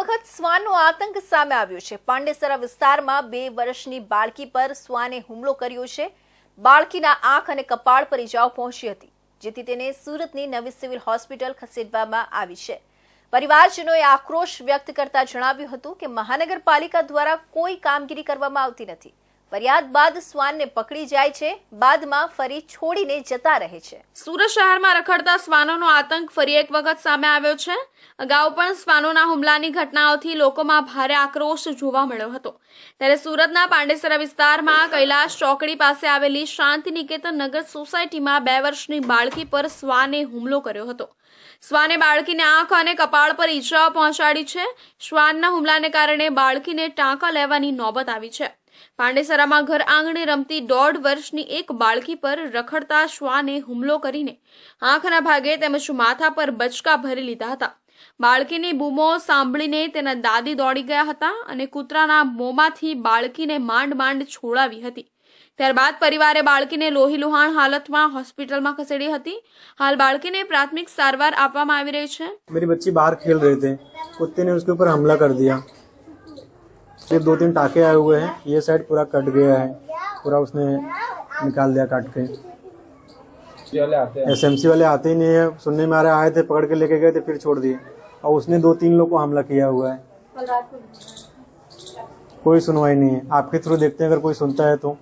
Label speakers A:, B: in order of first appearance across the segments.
A: વખત શ્વાનનો આતંક સામે આવ્યો છે। પાંડેસરા વિસ્તારમાં 2 વર્ષની બાળકી પર શ્વાને હુમલો કર્યો છે। બાળકીના આંખ અને કપાળ પર ઈજાઓ પહોંચી હતી, જેથી તેને સુરતની નવી સિવિલ હોસ્પિટલ ખસેડવામાં આવી છે। પરિવારજનોએ આક્રોશ વ્યક્ત કરતા જણાવ્યું હતું કે મહાનગરપાલિકા દ્વારા કોઈ કામગીરી કરવામાં આવતી નથી। ફરિયાદ બાદ શ્વાનને પકડી જાય છે, બાદમાં ફરી છોડીને જતા રહે છે।
B: સુરત શહેરમાં રખડતા શ્વાનોનો આતંક ફરી એક વખત સામે આવ્યો છે। અગાઉ પણ શ્વાનોના હુમલાની ઘટનાઓથી લોકોમાં ભારે આક્રોશ જોવા મળ્યો હતો, ત્યારે સુરતના પાંડેસરા વિસ્તારમાં કૈલાશ ચોકડી પાસે આવેલી શાંતિ નિકેતન નગર સોસાયટીમાં 2 વર્ષની બાળકી પર શ્વાને હુમલો કર્યો હતો। શ્વાને બાળકીને આંખ અને કપાળ પર ઈજાઓ પહોંચાડી છે। શ્વાનના હુમલાને કારણે બાળકીને ટાંકા લેવાની નોબત આવી છે। પાંડેસરામાં ઘર આંગણે રમતી 1.5 વર્ષની એક બાળકી પર રખડતા શ્વાને હુમલો કરીને આંખના ભાગે તેમજ માથા પર બચકા ભરી લીધા હતા। બાળકીની બૂમો સાંભળીને તેના દાદી દોડી ગયા હતા અને કૂતરાના મોંમાંથી બાળકીને માંડ છોડાવી હતી। ત્યારબાદ પરિવારે બાળકીને લોહીલુહાણ હાલતમાં હોસ્પિટલમાં ખસેડી હતી। હાલ બાળકીને પ્રાથમિક સારવાર આપવામાં આવી રહી છે।
C: मेरी बच्ची बाहर खेल रहे थे, कुत्ते ने उसके ऊपर हमला कर दिया। सिर्फ 2-3 टाके आए हुए हैं, ये साइड पूरा कट गया है, पूरा उसने निकाल दिया काट के। एसएमसी वाले आते ही नहीं है, सुनने में आ रहे आए थे, पकड़ के लेके गए थे, फिर छोड़ दिए। और उसने 2-3 लोग को हमला किया हुआ है, कोई सुनवाई नहीं है। आपके थ्रू देखते हैं अगर कोई सुनता है तो।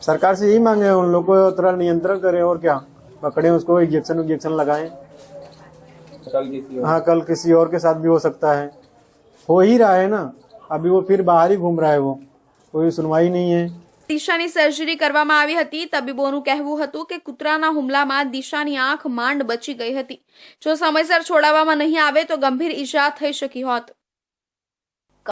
C: सरकार से यही मांगे हैं, उन लोगों को थोड़ा नियंत्रण करें और क्या, पकड़े उसको, इंजेक्शन लगाएं। हाँ, कल किसी और के साथ भी हो सकता है, हो ही रहा है ना, अभी वो फिर बाहर ही घूम रहा है, वो कोई सुनवाई नहीं है।
B: દિશાની સર્જરી કરવામાં આવી હતી। તબીબોનું કહેવું હતું કે કૂતરાના હુમલામાં દિશાની આંખ માંડ બચી ગઈ હતી। જો સમયસર છોડાવવામાં નહીં આવે તો ગંભીર ઈજા થઈ શકી હોત।